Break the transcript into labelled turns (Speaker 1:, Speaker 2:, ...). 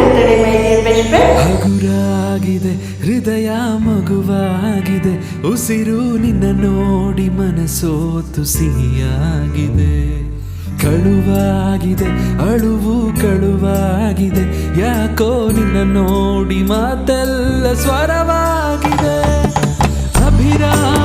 Speaker 1: Birthday my dear best friend.
Speaker 2: ಹಗುರಾಗಿದೆ ಹೃದಯ ಮಗುವಾಗಿದೆ, ಉಸಿರು ನಿನ್ನ ನೋಡಿ ಮನಸೋತು ಸಿಹಿಯಾಗಿದೆ. ಕಳುವಾಗಿದೆ ಅಳುವು ಕಳುವಾಗಿದೆ, ಯಾಕೋ ನಿನ್ನ ನೋಡಿ ಮಾತೆಲ್ಲ ಸ್ವರವಾಗಿದೆ. ಅಭಿರಾಮ